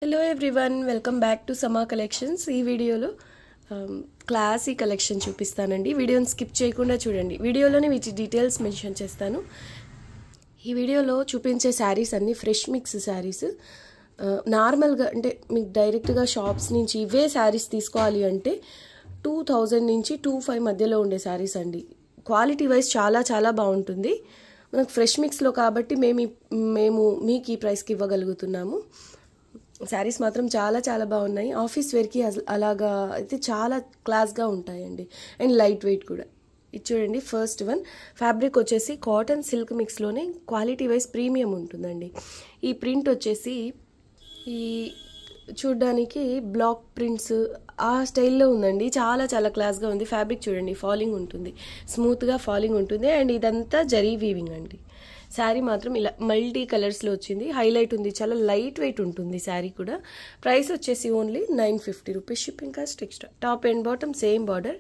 Hello everyone, welcome back to సమా collections. ఈ వీడియోలో క్లాసీ కలెక్షన్ చూపిస్తానండి. వీడియోని స్కిప్ చేయకుండా చూడండి. వీడియోలోనే వీటి డీటెయిల్స్ మెన్షన్ చేస్తాను. ఈ వీడియోలో చూపించే శారీస్ అన్నీ ఫ్రెష్ మిక్స్ శారీస్. నార్మల్గా అంటే మీకు డైరెక్ట్గా షాప్స్ నుంచి ఇవే శారీస్ తీసుకోవాలి అంటే 2000 నుంచి 2500 మధ్యలో ఉండే శారీస్ అండి. క్వాలిటీ వైజ్ చాలా చాలా బాగుంటుంది. మనకు ఫ్రెష్ మిక్స్లో కాబట్టి మేము మీకు ఈ ప్రైస్కి ఇవ్వగలుగుతున్నాము. శారీస్ మాత్రం చాలా చాలా బాగున్నాయి. ఆఫీస్ వేర్కి అలాగా అయితే చాలా క్లాస్గా ఉంటాయండి. అండ్ లైట్ వెయిట్ కూడా. ఇది చూడండి, ఫస్ట్ వన్ ఫ్యాబ్రిక్ వచ్చేసి కాటన్ సిల్క్ మిక్స్లోనే క్వాలిటీ వైజ్ ప్రీమియం ఉంటుందండి. ఈ ప్రింట్ వచ్చేసి ఈ చూడ్డానికి బ్లాక్ ప్రింట్స్ ఆ స్టైల్లో ఉందండి. చాలా చాలా క్లాస్గా ఉంది. ఫ్యాబ్రిక్ చూడండి, ఫాలింగ్ ఉంటుంది, స్మూత్గా ఫాలింగ్ ఉంటుంది. అండ్ ఇదంతా జరీ వీవింగ్ అండి. శారీ మాత్రం ఇలా మల్టీ కలర్స్లో వచ్చింది. హైలైట్ ఉంది, చాలా లైట్ వెయిట్ ఉంటుంది శారీ కూడా. ప్రైస్ వచ్చేసి only 950 rupees, shipping cost extra. Top and bottom same border,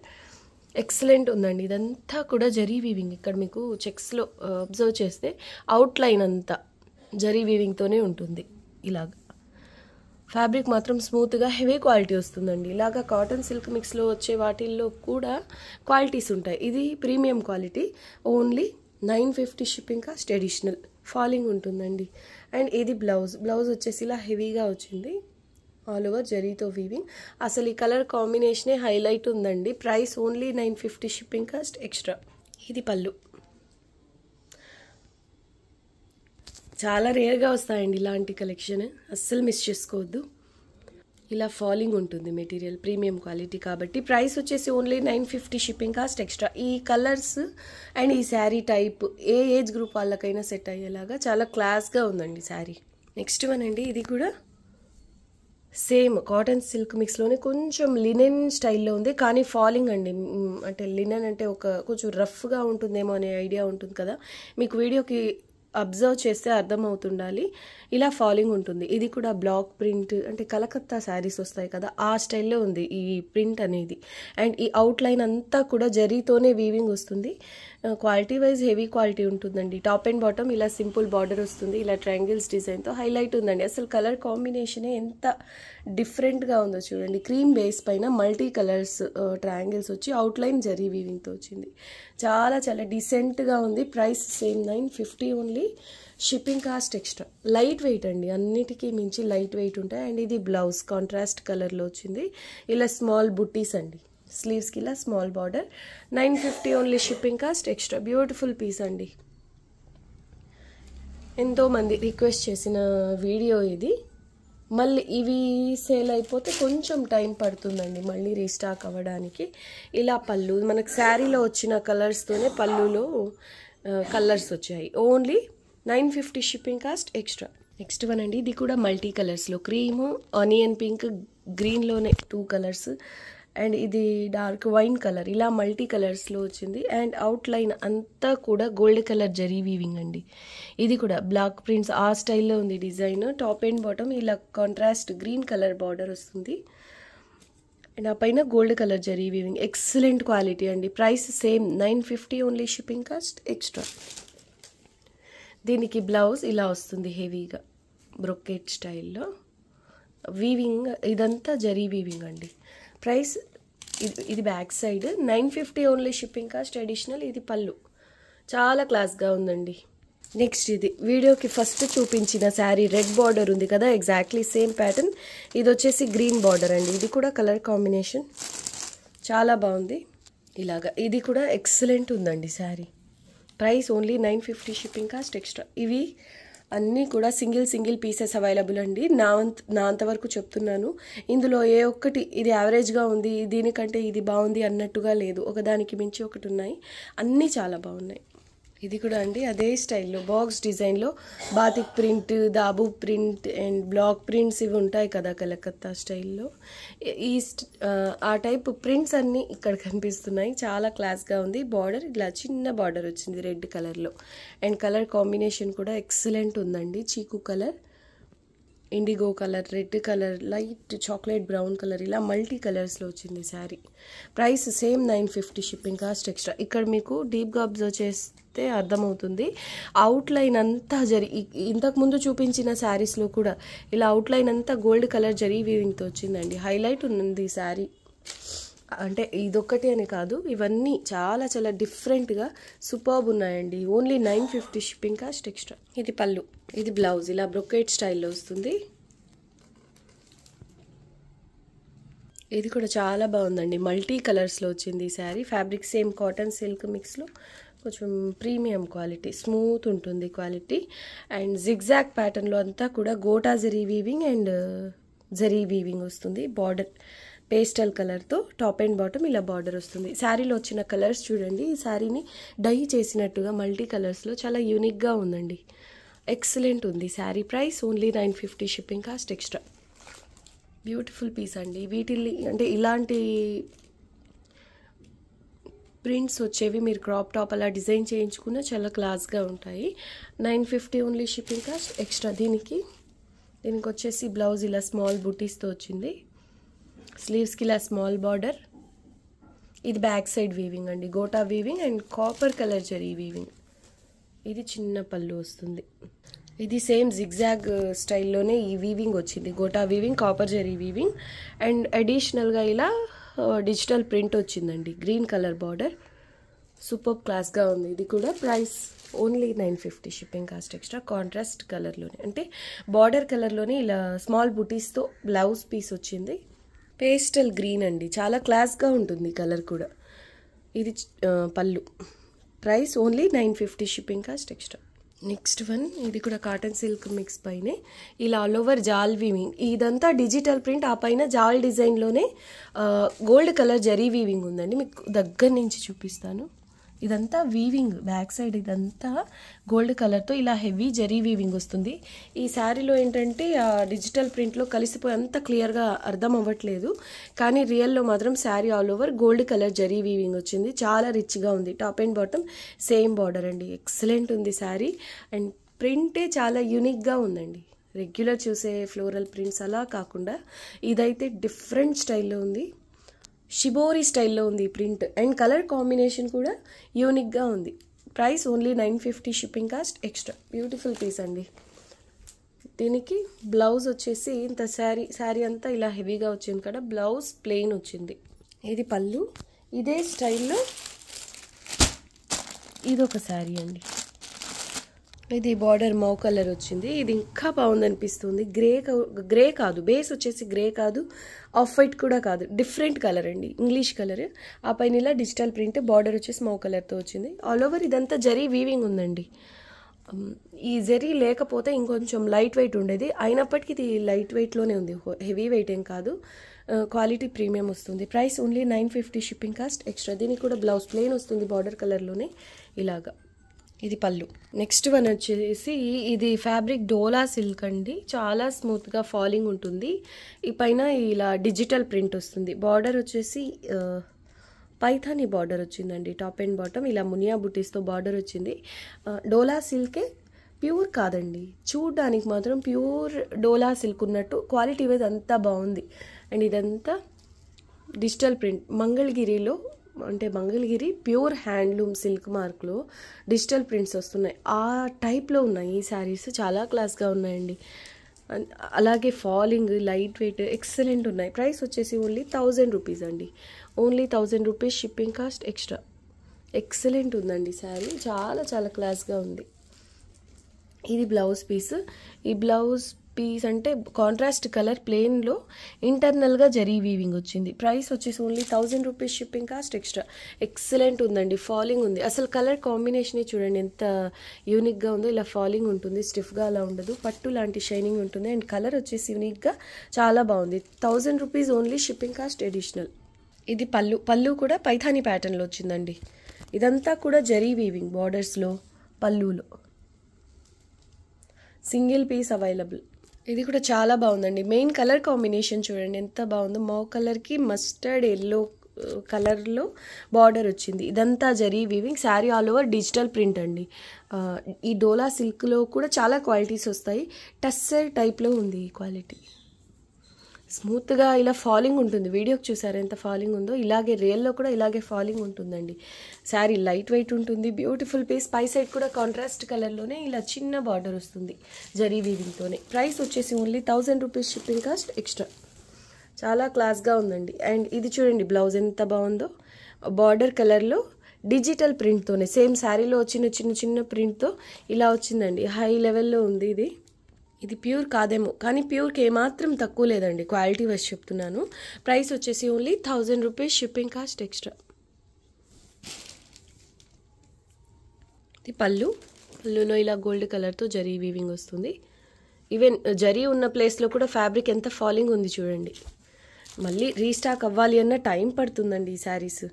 excellent ఉందండి. ఇదంతా కూడా జరీ వీవింగ్. ఇక్కడ మీకు చెక్స్లో అబ్జర్వ్ చేస్తే అవుట్ లైన్ అంతా జరీ వీవింగ్తోనే ఉంటుంది. ఇలాగ ఫ్యాబ్రిక్ మాత్రం స్మూత్గా హెవీ క్వాలిటీ వస్తుందండి. ఇలాగా కాటన్ సిల్క్ మిక్స్లో వచ్చే వాటిల్లో కూడా క్వాలిటీస్ ఉంటాయి. ఇది premium quality. Only 950 shipping cost additional. Falling ఉంటుందండి. అండ్ ఇది బ్లౌజ్ వచ్చేసి ఇలా హెవీగా వచ్చింది, ఆల్ ఓవర్ జరీతో వీవింగ్. అసలు ఈ కలర్ కాంబినేషనే హైలైట్ ఉందండి. Price only 950 shipping cost extra. ఇది పళ్ళు. చాలా రేర్గా వస్తాయండి ఇలాంటి కలెక్షన్, అస్సలు మిస్ చేసుకోవద్దు. ఇలా ఫాలింగ్ ఉంటుంది మెటీరియల్, ప్రీమియం క్వాలిటీ కాబట్టి. ప్రైస్ వచ్చేసి ఓన్లీ 950 షిప్పింగ్ కాస్ట్ ఎక్స్ట్రా. ఈ కలర్స్ అండ్ ఈ శారీ టైప్ ఏ ఏజ్ గ్రూప్ వాళ్ళకైనా సెట్ అయ్యేలాగా చాలా క్లాస్గా ఉందండి శారీ. నెక్స్ట్ వన్ అండి, ఇది కూడా సేమ్ కాటన్ సిల్క్ మిక్స్లోనే కొంచెం లినెన్ స్టైల్లో ఉంది, కానీ ఫాలింగ్ అండి. అంటే లినెన్ అంటే కొంచెం రఫ్గా ఉంటుందేమో అనే ఐడియా ఉంటుంది కదా మీకు. వీడియోకి అబ్జర్వ్ చేస్తే అర్థమవుతుండాలి. ఇలా ఫాలింగ్ ఉంటుంది. ఇది కూడా బ్లాక్ ప్రింట్, అంటే కలకత్తా శారీస్ వస్తాయి కదా ఆ స్టైల్లో ఉంది ఈ ప్రింట్ అనేది. అండ్ ఈ అవుట్ లైన్ అంతా కూడా జరీతోనే వీవింగ్ వస్తుంది. క్వాలిటీ వైజ్ హెవీ క్వాలిటీ ఉంటుందండి. టాప్ అండ్ బాటమ్ ఇలా సింపుల్ బార్డర్ వస్తుంది, ఇలా ట్రయాంగిల్స్ డిజైన్తో హైలైట్ ఉందండి. అసలు కలర్ కాంబినేషనే ఎంత డిఫరెంట్గా ఉందో చూడండి. క్రీమ్ బేస్ పైన మల్టీ కలర్స్ ట్రయాంగిల్స్ వచ్చి అవుట్ లైన్ జరీ వీవింగ్తో వచ్చింది. చాలా చాలా డీసెంట్గా ఉంది. Price same 950 only, shipping cost extra. Light weight అండి, అన్నిటికీ మించి లైట్ వెయిట్ ఉంటాయి. అండ్ ఇది బ్లౌజ్ కాంట్రాస్ట్ కలర్లో వచ్చింది. ఇలా స్మాల్ బుట్టీస్ అండి, స్లీవ్స్కి ఇలా small border. 950 only, shipping cost extra. Beautiful piece అండి. ఎంతోమంది రిక్వెస్ట్ చేసిన వీడియో ఇది. మళ్ళీ ఇవి సేల్ అయిపోతే కొంచెం టైం పడుతుందండి మళ్ళీ రీస్టాక్ అవ్వడానికి. ఇలా పళ్ళు మనకు శారీలో వచ్చిన కలర్స్తోనే పళ్ళులో కలర్స్ వచ్చాయి. Only 950 shipping cost extra. Next one అండి, ఇది కూడా మల్టీ కలర్స్లో క్రీము, ఆనియన్ పింక్, గ్రీన్లోనే 2 కలర్స్. అండ్ ఇది డార్క్ వైన్ కలర్, ఇలా మల్టీ కలర్స్లో వచ్చింది. అండ్ అవుట్ లైన్ అంతా కూడా గోల్డ్ కలర్ జరీ వీవింగ్ అండి. ఇది కూడా బ్లాక్ ప్రింట్స్ ఆ స్టైల్లో ఉంది డిజైన్. టాప్ అండ్ బాటమ్ ఇలా కాంట్రాస్ట్ గ్రీన్ కలర్ బార్డర్ వస్తుంది. అండ్ ఆ పైన gold colour zari weaving. Excellent quality అండి. Price same 950 only, shipping cost extra. దీనికి బ్లౌజ్ ఇలా వస్తుంది హెవీగా బ్రొకెట్ స్టైల్లో వీవింగ్. ఇదంతా జరీ వీవింగ్ అండి. ప్రైస్ ఇది back side 950 only, shipping cost additional. ఇది పళ్ళు, చాలా క్లాస్గా ఉందండి. నెక్స్ట్ ఇది వీడియోకి ఫస్ట్ చూపించిన శారీ రెడ్ బార్డర్ ఉంది కదా, ఎగ్జాక్ట్లీ సేమ్ ప్యాటర్న్. ఇది వచ్చేసి గ్రీన్ బార్డర్ అండి. ఇది కూడా కలర్ కాంబినేషన్ చాలా బాగుంది. ఇలాగా ఇది కూడా ఎక్సలెంట్ ఉందండి sari. Price only 950, shipping cost extra. ఇవి అన్నీ కూడా సింగిల్ పీసెస్ అవైలబుల్ అండి. నా అంతవరకు చెప్తున్నాను. ఇందులో ఏ ఒక్కటి ఇది యావరేజ్గా ఉంది, దీనికంటే ఇది బాగుంది అన్నట్టుగా లేదు. ఒకదానికి మించి ఒకటి ఉన్నాయి, అన్నీ చాలా బాగున్నాయి. ఇది కూడా అండి అదే స్టైల్లో బాక్స్ డిజైన్లో batik print, dabu print and block prints ఇవి ఉంటాయి కదా కలకత్తా స్టైల్లో. ఆ టైప్ ప్రింట్స్ అన్నీ ఇక్కడ కనిపిస్తున్నాయి. చాలా క్లాస్గా ఉంది. బార్డర్ ఇలా చిన్న బార్డర్ వచ్చింది రెడ్ కలర్లో. అండ్ కలర్ కాంబినేషన్ కూడా ఎక్సలెంట్ ఉందండి. చీకు colour IndiGo colour, red colour, light chocolate brown colour, ఇలా మల్టీ కలర్స్లో వచ్చింది sari. Price same 950 shipping cost extra. ఇక్కడ మీకు డీప్గా అబ్జర్వ్ చేస్తే అర్థమవుతుంది, అవుట్లైన్ అంతా ఇంతకుముందు చూపించిన శారీస్లో కూడా ఇలా అవుట్లైన్ అంతా గోల్డ్ కలర్ జరీ వీవింగ్తో వచ్చిందండి. హైలైట్ ఉంది ఈ శారీ. అంటే ఇదొక్కటి అని కాదు, ఇవన్నీ చాలా చాలా డిఫరెంట్గా సూపర్బ్ ఉన్నాయండి. Only 950 shipping cost extra. ఇది పళ్ళు, ఇది బ్లౌజ్, ఇలా బ్రొకేట్ స్టైల్లో వస్తుంది. ఇది కూడా చాలా బాగుందండి, మల్టీ కలర్స్లో వచ్చింది ఈ sari. Fabric same cotton silk మిక్స్లో కొంచెం ప్రీమియం క్వాలిటీ, స్మూత్ ఉంటుంది క్వాలిటీ. అండ్ జిగ్జాగ్ ప్యాటర్న్లో అంతా కూడా gota zari weaving and zari weaving వస్తుంది. బార్డర్ పేస్టల్ కలర్తో టాప్ అండ్ బాటమ్ ఇలా బార్డర్ వస్తుంది. శారీలో వచ్చిన కలర్స్ చూడండి, ఈ శారీని డై చేసినట్టుగా మల్టీ కలర్స్లో చాలా యూనిక్గా ఉందండి. ఎక్సలెంట్ ఉంది sari. Price only 950 shipping cost extra. Beautiful piece అండి. వీటిల్ని అంటే ఇలాంటి ప్రింట్స్ వచ్చేవి మీరు క్రాప్ టాప్ అలా డిజైన్ చేయించుకున్న చాలా క్లాస్గా ఉంటాయి. 950 ఓన్లీ షిప్పింగ్ కాస్ట్ ఎక్స్ట్రా. దీనికి వచ్చేసి బ్లౌజ్ ఇలా స్మాల్ బుటీస్తో వచ్చింది. స్లీవ్స్కి ఇలా స్మాల్ బార్డర్. ఇది బ్యాక్ సైడ్ వీవింగ్ అండి, gota weaving and copper colour zari weaving. ఇది చిన్న పళ్ళు వస్తుంది. ఇది సేమ్ జిగ్జాగ్ స్టైల్లోనే ఈ వీవింగ్ వచ్చింది, gota weaving, copper zari weaving and అడిషనల్గా ఇలా డిజిటల్ ప్రింట్ వచ్చిందండి. గ్రీన్ కలర్ బార్డర్, సూపర్ క్లాస్గా ఉంది. ఇది కూడా price only 950 shipping cost extra. Contrast కలర్లోనే అంటే బార్డర్ కలర్లోనే ఇలా స్మాల్ బుటీస్తో బ్లౌజ్ పీస్ వచ్చింది. పేస్టల్ గ్రీన్ అండి, చాలా క్లాస్గా ఉంటుంది కలర్ కూడా. ఇది పళ్ళు. Price only 950 shipping cost extra. Next one, ఇది కూడా కాటన్ సిల్క్ మిక్స్ పైనే ఇలా ఆల్ ఓవర్ జాల్ వీవింగ్. ఇదంతా డిజిటల్ ప్రింట్, ఆ పైన జాల్ డిజైన్లోనే గోల్డ్ కలర్ జరీ వీవింగ్ ఉందండి. మీకు దగ్గర నుంచి చూపిస్తాను. ఇదంతా వీవింగ్, బ్యాక్ సైడ్ ఇదంతా గోల్డ్ కలర్తో ఇలా హెవీ జరీ వీవింగ్ వస్తుంది. ఈ శారీలో ఏంటంటే డిజిటల్ ప్రింట్లో కలిసిపోయి అంత క్లియర్గా అర్థం అవ్వట్లేదు, కానీ రియల్లో మాత్రం sari all over gold colour zari weaving వచ్చింది. చాలా రిచ్గా ఉంది. Top and bottom same border అండి. ఎక్సలెంట్ ఉంది శారీ. అండ్ ప్రింటే చాలా యూనిక్గా ఉందండి. రెగ్యులర్ చూసే ఫ్లోరల్ ప్రింట్స్ అలా కాకుండా ఇదైతే డిఫరెంట్ స్టైల్లో ఉంది. షిబోరి స్టైల్లో ఉంది ప్రింట్ అండ్ కలర్ కాంబినేషన్ కూడా యూనిక్గా ఉంది. Price only 950 shipping cost extra. Beautiful piece అండి. దీనికి బ్లౌజ్ వచ్చేసి ఇంత శారీ అంతా ఇలా హెవీగా వచ్చింది కదా, బ్లౌజ్ ప్లెయిన్ వచ్చింది. ఇది పళ్ళు. ఇదే స్టైల్లో ఇదొక శారీ అండి. ఇది బార్డర్ మౌ కలర్ వచ్చింది. ఇది ఇంకా బాగుందనిపిస్తుంది. గ్రే కాదు, బేస్ వచ్చేసి గ్రే కాదు, ఆఫ్ వైట్ కూడా కాదు, డిఫరెంట్ కలర్ అండి, ఇంగ్లీష్ కలర్. ఆ పైన ఇలా డిజిటల్ ప్రింట్, బార్డర్ వచ్చేసి మౌ కలర్తో వచ్చింది. ఆల్ ఓవర్ ఇదంతా జరీ వీవింగ్ ఉందండి. ఈ జరీ లేకపోతే ఇంకొంచెం లైట్ వెయిట్ ఉండేది, అయినప్పటికీ ఇది లైట్ వెయిట్లోనే ఉంది, హెవీ వెయిట్ ఏం కాదు. క్వాలిటీ ప్రీమియం వస్తుంది. Price only 950 shipping cost extra. దీనికి కూడా బ్లౌజ్ ప్లెయిన్ వస్తుంది బార్డర్ కలర్లోనే ఇలాగా. ఇది పళ్ళు. నెక్స్ట్ వన్ వచ్చేసి ఇది ఫ్యాబ్రిక్ డోలా సిల్క్ అండి. చాలా స్మూత్గా ఫాలింగ్ ఉంటుంది. ఈ పైన ఇలా డిజిటల్ ప్రింట్ వస్తుంది. బార్డర్ వచ్చేసి పైథానీ బార్డర్ వచ్చిందండి. టాప్ అండ్ బాటమ్ ఇలా మునియా బుటీస్తో బార్డర్ వచ్చింది. డోలా సిల్కే, ప్యూర్ కాదండి, చూడ్డానికి మాత్రం ప్యూర్ డోలా సిల్క్ ఉన్నట్టు క్వాలిటీ వైజ్ అంతా బాగుంది. అండ్ ఇదంతా డిజిటల్ ప్రింట్, మంగళగిరిలో అంటే మంగళగిరి ప్యూర్ హ్యాండ్లూమ్ సిల్క్ మార్క్లో డిజిటల్ ప్రింట్స్ వస్తున్నాయి. ఆ టైప్లో ఉన్నాయి ఈ శారీస్. చాలా క్లాస్గా ఉన్నాయండి. అలాగే ఫాలింగ్, లైట్ వెయిట్, ఎక్సలెంట్ ఉన్నాయి. ప్రైస్ వచ్చేసి ఓన్లీ 1000 రూపీస్ అండి. Only 1000 rupees shipping cost extra. Excellent ఉందండి శారీ, చాలా చాలా క్లాస్గా ఉంది. ఇది బ్లౌజ్ పీస్. ఈ బ్లౌజ్ పీస్ అంటే కాంట్రాస్ట్ కలర్ ప్లెయిన్లో ఇంటర్నల్గా జరీ వీవింగ్ వచ్చింది. ప్రైస్ వచ్చేసి only 1000 rupees shipping cost extra. Excellent ఉందండి, ఫాలింగ్ ఉంది. అసలు కలర్ కాంబినేషనే చూడండి ఎంత యూనిక్గా ఉందో. ఇలా ఫాలింగ్ ఉంటుంది, స్టిఫ్గా అలా ఉండదు, పట్టు లాంటి షైనింగ్ ఉంటుంది. అండ్ కలర్ వచ్చేసి యూనిక్గా చాలా బాగుంది. 1000 rupees only shipping cost additional. ఇది పళ్ళు. పళ్ళు కూడా పైథానీ ప్యాటర్న్లో వచ్చిందండి. ఇదంతా కూడా జరీ వీవింగ్ బార్డర్స్లో, పళ్ళులో సింగిల్ పీస్ అవైలబుల్. ఇది కూడా చాలా బాగుందండి. మెయిన్ కలర్ కాంబినేషన్ చూడండి ఎంత బాగుందో. మౌ కలర్కి మస్టర్డ్ ఎల్లో కలర్లో బార్డర్ వచ్చింది. ఇదంతా zari weaving. Sari all over digital print అండి. ఈ డోలా సిల్క్లో కూడా చాలా క్వాలిటీస్ వస్తాయి. టస్సర్ టైప్లో ఉంది ఈ క్వాలిటీ. స్మూత్గా ఇలా ఫాలింగ్ ఉంటుంది. వీడియోకి చూసారు ఎంత ఫాలింగ్ ఉందో, ఇలాగే రియల్లో కూడా ఇలాగే ఫాలింగ్ ఉంటుందండి. శారీ లైట్ వెయిట్ ఉంటుంది. Beautiful piece. పై సైడ్ కూడా కాంట్రాస్ట్ కలర్లోనే ఇలా చిన్న బార్డర్ వస్తుంది జరీ వీవింగ్తోనే. ప్రైస్ వచ్చేసి only 1000 rupees, shipping cost extra. చాలా క్లాస్గా ఉందండి. అండ్ ఇది చూడండి బ్లౌజ్ ఎంత బాగుందో. బార్డర్ కలర్లో డిజిటల్ ప్రింట్తోనే సేమ్ శారీలో వచ్చిన చిన్న చిన్న ప్రింట్తో ఇలా వచ్చిందండి. హై లెవెల్లో ఉంది ఇది. ఇది ప్యూర్ కాదేమో, కానీ ప్యూర్కి ఏమాత్రం తక్కువ లేదండి. క్వాలిటీ వైజ్ చెప్తున్నాను. ప్రైస్ వచ్చేసి only 1000 rupees, shipping cost extra. ఇది పళ్ళులో ఇలా గోల్డ్ కలర్తో జరీ వీవింగ్ వస్తుంది. ఈవెన్ జరీ ఉన్న ప్లేస్లో కూడా ఫ్యాబ్రిక్ ఎంత ఫాలింగ్ ఉంది చూడండి. మళ్ళీ రీస్టాక్ అవ్వాలి అన్న టైం పడుతుందండి ఈ శారీస్.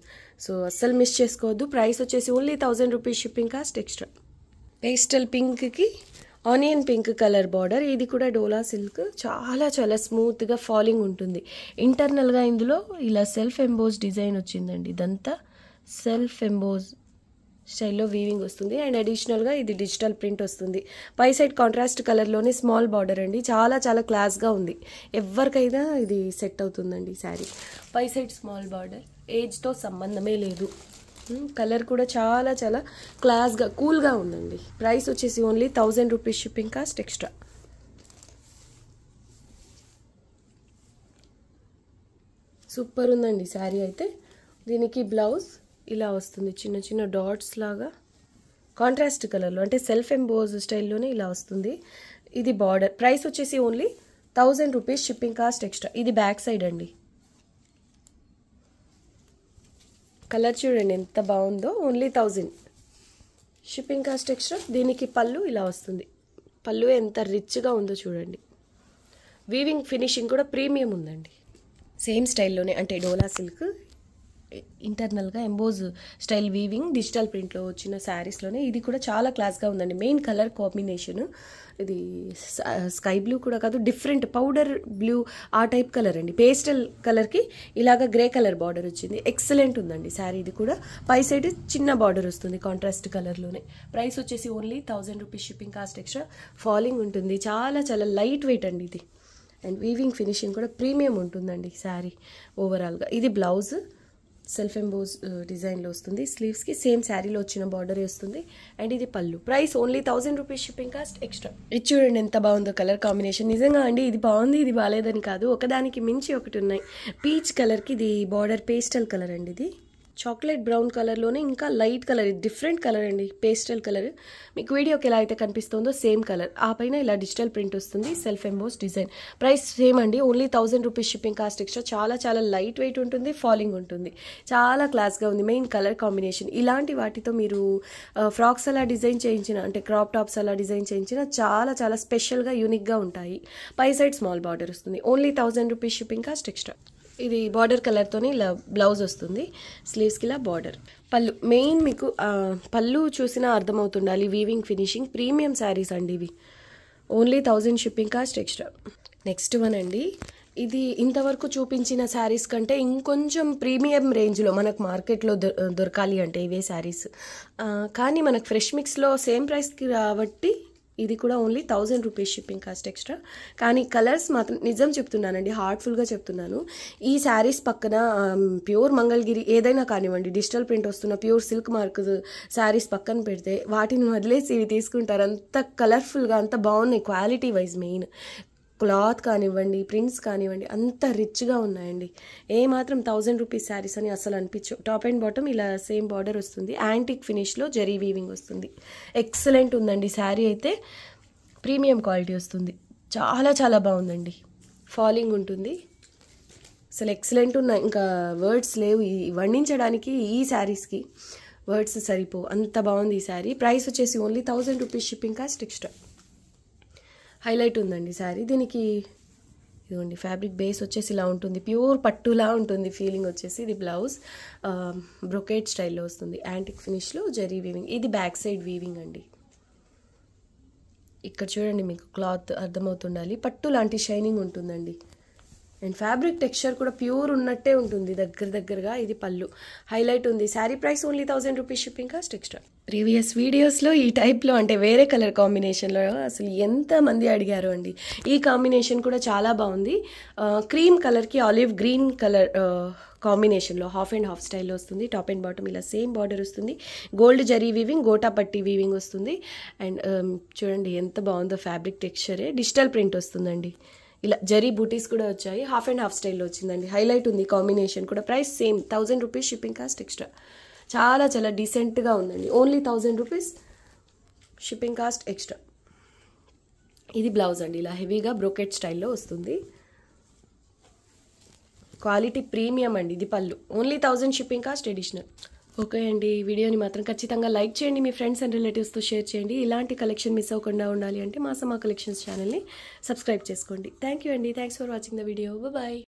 సో అస్సలు మిస్ చేసుకోవద్దు. ప్రైస్ వచ్చేసి only 1000 rupees, shipping cost extra. Pastel పింక్కి ఆనియన్ పింక్ కలర్ బార్డర్. ఇది కూడా డోలా సిల్క్. చాలా చాలా స్మూత్గా ఫాలింగ్ ఉంటుంది. ఇంటర్నల్గా ఇందులో ఇలా సెల్ఫ్ ఎంబోజ్ డిజైన్ వచ్చిందండి. ఇదంతా సెల్ఫ్ ఎంబోజ్ స్టైల్లో వీవింగ్ వస్తుంది. అండ్ అడిషనల్గా ఇది డిజిటల్ ప్రింట్ వస్తుంది. పై సైడ్ కాంట్రాస్ట్ కలర్లోనే స్మాల్ బార్డర్ అండి. చాలా చాలా క్లాస్గా ఉంది. ఎవరికైనా ఇది సెట్ అవుతుందండి శారీ. పై సైడ్ స్మాల్ బార్డర్. ఏజ్తో సంబంధమే లేదు. కలర్ కూడా చాలా చాలా క్లాస్గా కూల్గా ఉందండి. ప్రైస్ వచ్చేసి only 1000 rupees, shipping cost extra. Super ఉందండి శారీ అయితే. దీనికి బ్లౌజ్ ఇలా వస్తుంది, చిన్న చిన్న డాట్స్ లాగా కాంట్రాస్ట్ కలర్లో, అంటే సెల్ఫ్ ఎంబోజ్ స్టైల్లోనే ఇలా వస్తుంది. ఇది బార్డర్. ప్రైస్ వచ్చేసి only 1000 rupees, shipping cost extra. ఇది బ్యాక్ సైడ్ అండి. కలర్ చూడండి ఎంత బాగుందో. Only 1000, shipping cost extra. దీనికి పళ్ళు ఇలా వస్తుంది. పళ్ళు ఎంత రిచ్గా ఉందో చూడండి. వీవింగ్ ఫినిషింగ్ కూడా ప్రీమియం ఉందండి. సేమ్ స్టైల్లోనే, అంటే డోలా సిల్క్ ఇంటర్నల్గా ఎంబోజ్ స్టైల్ వీవింగ్ డిజిటల్ ప్రింట్లో వచ్చిన శారీస్లోనే ఇది కూడా చాలా క్లాస్గా ఉందండి. మెయిన్ కలర్ కాంబినేషన్ ఇది స్కై బ్లూ కూడా కాదు, డిఫరెంట్ పౌడర్ బ్లూ ఆ టైప్ కలర్ అండి. పేస్టల్ కలర్కి ఇలాగ గ్రే కలర్ బార్డర్ వచ్చింది. ఎక్సలెంట్ ఉందండి శారీ. ఇది కూడా పై సైడ్ చిన్న బార్డర్ వస్తుంది కాంట్రాస్ట్ కలర్లోనే. ప్రైస్ వచ్చేసి only 1000 rupees, shipping cost extra. Falling ఉంటుంది. చాలా చాలా లైట్ వెయిట్ అండి ఇది. అండ్ వీవింగ్ ఫినిషింగ్ కూడా ప్రీమియం ఉంటుందండి శారీ ఓవరాల్గా. ఇది బ్లౌజ్ సెల్ఫ్ ఎంబోజ్ డిజైన్లో వస్తుంది. స్లీవ్స్కి సేమ్ శారీలో వచ్చిన బార్డర్ వస్తుంది. అండ్ ఇది పళ్ళు. Price only 1000 rupees, shipping cost extra. ఇది చూడండి ఎంత బాగుందో కలర్ కాంబినేషన్. నిజంగా అండి ఇది బాగుంది, ఇది బాగాలేదని కాదు, ఒకదానికి మించి ఒకటి ఉన్నాయి. పీచ్ కలర్కి ఇది బార్డర్ పేస్టల్ కలర్ అండి. ఇది చాక్లెట్ బ్రౌన్ కలర్లోనే ఇంకా లైట్ కలర్. ఇది డిఫరెంట్ కలర్ అండి, పేస్టల్ కలర్. మీకు వీడియోకి ఎలా అయితే కనిపిస్తుందో సేమ్ కలర్. ఆ పైన ఇలా డిజిటల్ ప్రింట్ వస్తుంది, self emboss design. Price same అండి, only 1000 rupees, shipping cost extra. చాలా చాలా లైట్ వెయిట్ ఉంటుంది, ఫాలింగ్ ఉంటుంది. చాలా క్లాస్గా ఉంది. Main colour combination. ఇలాంటి వాటితో మీరు ఫ్రాక్స్ అలా డిజైన్ చేయించిన, అంటే క్రాప్ టాప్స్ అలా డిజైన్ చేయించిన చాలా చాలా స్పెషల్గా యూనిక్గా ఉంటాయి. పై సైడ్ స్మాల్ బార్డర్ వస్తుంది. Only 1000 rupees, shipping cost extra. ఇది బార్డర్ కలర్తోని ఇలా బ్లౌజ్ వస్తుంది. స్లీవ్స్కి ఇలా బార్డర్. పళ్ళు మెయిన్ మీకు పళ్ళు చూసినా అర్థమవుతుండాలి. వీవింగ్ ఫినిషింగ్ ప్రీమియం శారీస్ అండి ఇవి. Only 1000, shipping cost extra. Next one అండి. ఇది ఇంతవరకు చూపించిన శారీస్ కంటే ఇంకొంచెం ప్రీమియం రేంజ్లో మనకు మార్కెట్లో దొరకాలి అంటే ఇవే శారీస్. కానీ మనకు ఫ్రెష్ మిక్స్లో సేమ్ ప్రైస్కి కాబట్టి ఇది కూడా only 1000 rupees, shipping cost extra. కానీ కలర్స్ మాత్రం నిజం చెప్తున్నానండి, హార్ట్ఫుల్గా చెప్తున్నాను. ఈ శారీస్ పక్కన ప్యూర్ మంగళగిరి ఏదైనా కానివ్వండి, డిజిటల్ ప్రింట్ వస్తున్న ప్యూర్ సిల్క్ మార్క్ శారీస్ పక్కన పెడితే వాటిని వదిలేసి ఇవి తీసుకుంటారు. అంత కలర్ఫుల్గా, అంత బాగున్నాయి క్వాలిటీ వైజ్. మెయిన్ క్లాత్ కానివ్వండి, ప్రింట్స్ కానివ్వండి, అంత రిచ్గా ఉన్నాయండి. ఏమాత్రం 1000 రూపీస్ శారీస్ అని అసలు అనిపించవు. టాప్ అండ్ బాటమ్ ఇలా సేమ్ బార్డర్ వస్తుంది. యాంటిక్ ఫినిష్లో జరీ వీవింగ్ వస్తుంది. ఎక్సలెంట్ ఉందండి శారీ అయితే. ప్రీమియం క్వాలిటీ వస్తుంది. చాలా చాలా బాగుందండి. ఫాలింగ్ ఉంటుంది. అసలు ఎక్సలెంట్ ఉన్నాయి. ఇంకా వర్డ్స్ లేవు వర్ణించడానికి. ఈ శారీస్కి వర్డ్స్ సరిపో, అంత బాగుంది ఈ శారీ. ప్రైస్ వచ్చేసి only 1000 rupees, shipping cost extra. Highlight ఉందండి శారీ. దీనికి ఇదిగోండి ఫ్యాబ్రిక్ బేస్ వచ్చేసి ఇలా ఉంటుంది, ప్యూర్ పట్టులా ఉంటుంది ఫీలింగ్ వచ్చేసి. ఇది బ్లౌజ్ బ్రొకేట్ స్టైల్లో వస్తుంది, యాంటిక్ ఫినిష్లో జరీ వీవింగ్. ఇది బ్యాక్ సైడ్ వీవింగ్ అండి. ఇక్కడ చూడండి మీకు క్లాత్ అర్థమవుతుండాలి. పట్టు లాంటి షైనింగ్ ఉంటుందండి. అండ్ ఫ్యాబ్రిక్ టెక్స్చర్ కూడా ప్యూర్ ఉన్నట్టే ఉంటుంది దగ్గరగా. ఇది పళ్ళు హైలైట్ ఉంది. Sari price only 1000 rupees, shipping cost extra. Previous వీడియోస్లో ఈ టైప్లో అంటే వేరే కలర్ కాంబినేషన్లో అసలు ఎంతమంది అడిగారు అండి. ఈ కాంబినేషన్ కూడా చాలా బాగుంది. క్రీమ్ కలర్కి ఆలివ్ గ్రీన్ కలర్ కాంబినేషన్లో హాఫ్ అండ్ హాఫ్ స్టైల్లో వస్తుంది. టాప్ అండ్ బాటమ్ ఇలా సేమ్ బార్డర్ వస్తుంది. గోల్డ్ జరీ వీవింగ్, గోటా పట్టి వీవింగ్ వస్తుంది. అండ్ చూడండి ఎంత బాగుందో ఫ్యాబ్రిక్ టెక్స్చరే. డిజిటల్ ప్రింట్ వస్తుందండి. ఇలా జరీ బూటీస్ కూడా వచ్చాయి. హాఫ్ అండ్ హాఫ్ స్టైల్లో వచ్చిందండి. హైలైట్ ఉంది కాంబినేషన్ కూడా. Price same 1000 rupees, shipping cost extra. చాలా చాలా డీసెంట్గా ఉందండి. Only 1000 rupees, shipping cost extra. ఇది బ్లౌజ్ అండి. ఇలా హెవీగా బ్రోకెట్ స్టైల్లో వస్తుంది. క్వాలిటీ ప్రీమియం అండి. ఇది పళ్ళు only 1000, shipping cost additional. Okay అండి, ఈ వీడియోని మాత్రం ఖచ్చితంగా లైక్ చేయండి. మీ ఫ్రెండ్స్ అండ్ రిలేటివ్స్తో షేర్ చేయండి. ఇలాంటి కలెక్షన్ మిస్ అవ్వకుండా ఉండాలి అంటే మా సమా కలెక్షన్స్ ఛానల్ని సబ్స్క్రైబ్ చేసుకోండి. థ్యాంక్ యూ అండి. Thanks for watching the video. Bye.